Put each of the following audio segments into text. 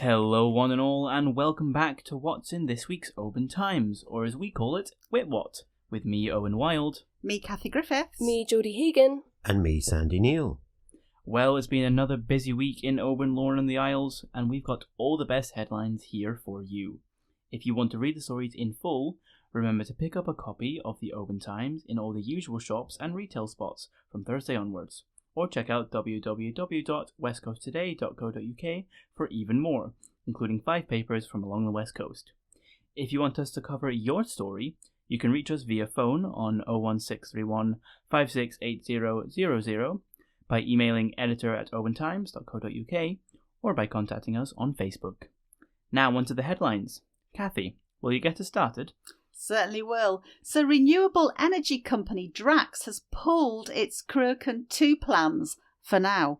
Hello one and all, and welcome back to what's in this week's Oban Times, or as we call it, Wit-What, with me, Owen Wilde. Me, Kathy Griffiths. Me, Jodie Hagan. And me, Sandy Neal. Well, it's been another busy week in Oban, Lorne and the Isles, and we've got all the best headlines here for you. If you want to read the stories in full, remember to pick up a copy of the Oban Times in all the usual shops and retail spots from Thursday onwards, or check out www.westcoasttoday.co.uk for even more, including 5 papers from along the West Coast. If you want us to cover your story, you can reach us via phone on 01631 568000, by emailing editor@obantimes.co.uk, or by contacting us on Facebook. Now on to the headlines. Kathy, will you get us started? Certainly will. So renewable energy company Drax has pulled its Cruachan 2 plans for now.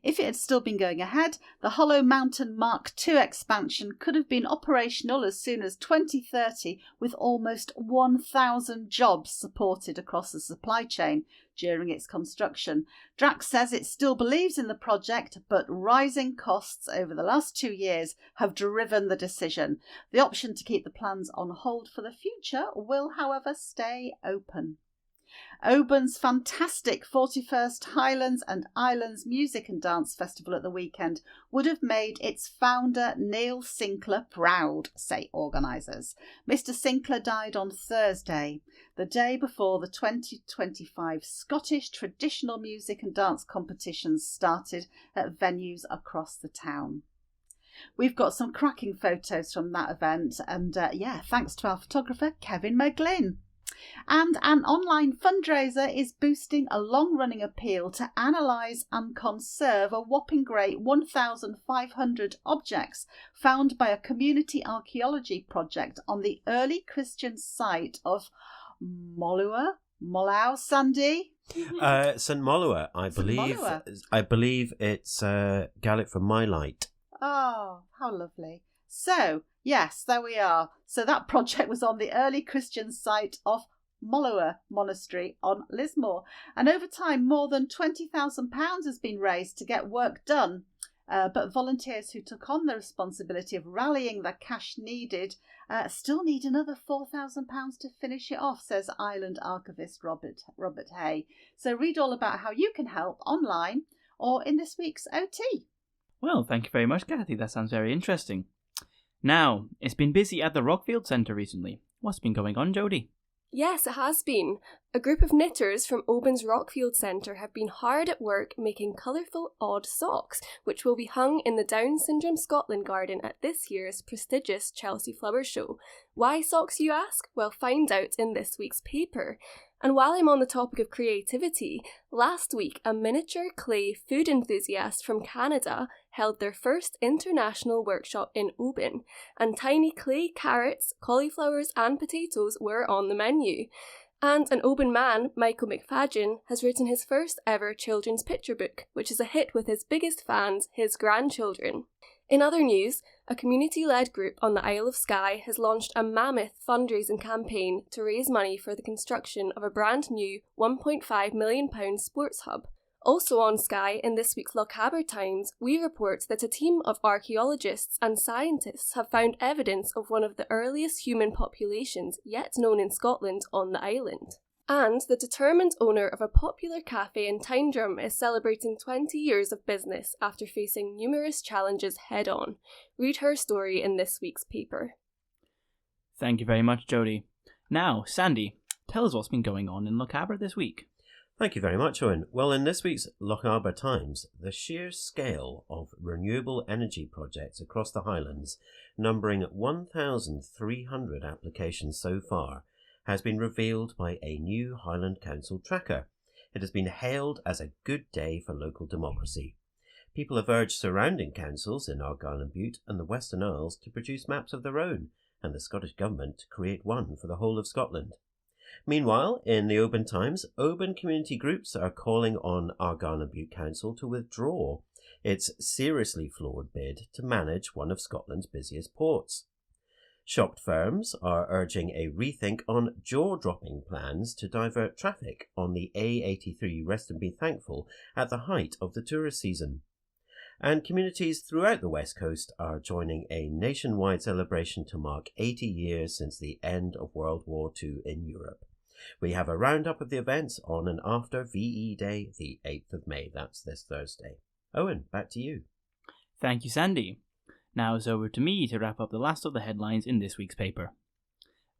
If it had still been going ahead, the Hollow Mountain Mark II expansion could have been operational as soon as 2030, with almost 1,000 jobs supported across the supply chain during its construction. Drax says it still believes in the project, but rising costs over the last 2 years have driven the decision. The option to keep the plans on hold for the future will, however, stay open. Oban's fantastic 41st Highlands and Islands Music and Dance Festival at the weekend would have made its founder Neil Sinclair proud, say organisers. Mr Sinclair died on Thursday, the day before the 2025 Scottish traditional music and dance competitions started at venues across the town. We've got some cracking photos from that event and thanks to our photographer Kevin McGlynn. And an online fundraiser is boosting a long-running appeal to analyse and conserve a whopping great 1,500 objects found by a community archaeology project on the early Christian site of Mollau, Sandy? St Mollau, I believe. I believe it's Gaelic for my light. Oh, how lovely. So, yes, there we are. So that project was on the early Christian site of Mollau Monastery on Lismore. And over time, more than £20,000 has been raised to get work done. But volunteers who took on the responsibility of rallying the cash needed still need another £4,000 to finish it off, says Island archivist Robert Hay. So read all about how you can help online or in this week's OT. Well, thank you very much, Kathy. That sounds very interesting. Now, it's been busy at the Rockfield Centre recently. What's been going on, Jodie? Yes, it has been. A group of knitters from Oban's Rockfield Centre have been hard at work making colourful odd socks, which will be hung in the Down Syndrome Scotland Garden at this year's prestigious Chelsea Flower Show. Why socks, you ask? Well, find out in this week's paper. And while I'm on the topic of creativity, last week a miniature clay food enthusiast from Canada held their first international workshop in Oban, and tiny clay carrots, cauliflowers and potatoes were on the menu. And an Oban man, Michael McFadden, has written his first ever children's picture book, which is a hit with his biggest fans, his grandchildren. In other news, a community-led group on the Isle of Skye has launched a mammoth fundraising campaign to raise money for the construction of a brand new £1.5 million sports hub. Also on Skye, in this week's Lochaber Times, we report that a team of archaeologists and scientists have found evidence of one of the earliest human populations yet known in Scotland on the island. And the determined owner of a popular cafe in Tyndrum is celebrating 20 years of business after facing numerous challenges head-on. Read her story in this week's paper. Thank you very much, Jodie. Now, Sandy, tell us what's been going on in Lochaber this week. Thank you very much, Owen. Well, in this week's Lochaber Times, the sheer scale of renewable energy projects across the Highlands, numbering 1,300 applications so far, has been revealed by a new Highland Council tracker. It has been hailed as a good day for local democracy. People have urged surrounding councils in Argyll and Bute and the Western Isles to produce maps of their own, and the Scottish Government to create one for the whole of Scotland. Meanwhile, in the Oban Times, Oban community groups are calling on Argyll and Bute Council to withdraw its seriously flawed bid to manage one of Scotland's busiest ports. Shocked firms are urging a rethink on jaw-dropping plans to divert traffic on the A83 Rest and Be Thankful at the height of the tourist season. And communities throughout the West Coast are joining a nationwide celebration to mark 80 years since the end of World War II in Europe. We have a roundup of the events on and after VE Day, the 8th of May. That's this Thursday. Owen, back to you. Thank you, Sandy. Now it's over to me to wrap up the last of the headlines in this week's paper.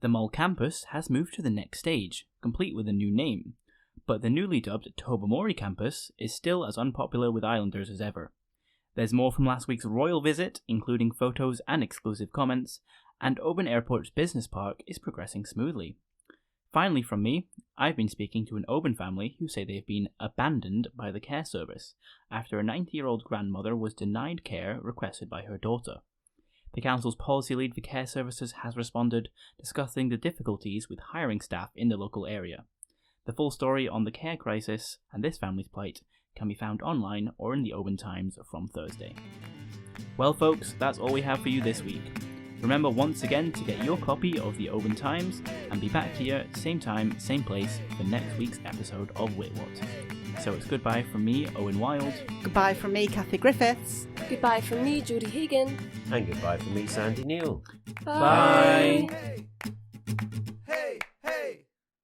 The Mull Campus has moved to the next stage, complete with a new name, but the newly dubbed Tobermory Campus is still as unpopular with Islanders as ever. There's more from last week's royal visit, including photos and exclusive comments, and Oban Airport's business park is progressing smoothly. Finally from me, I've been speaking to an Oban family who say they've been abandoned by the care service after a 90-year-old grandmother was denied care requested by her daughter. The council's policy lead for care services has responded, discussing the difficulties with hiring staff in the local area. The full story on the care crisis and this family's plight can be found online or in the Oban Times from Thursday. Well folks, that's all we have for you this week. Remember once again to get your copy of the Oban Times and be back here same time, same place for next week's episode of Wait What. So it's goodbye from me, Owen Wild. Goodbye from me, Kathy Griffiths. Goodbye from me, Jodie Hagan. And goodbye from me, Sandy Neal. Bye. Bye.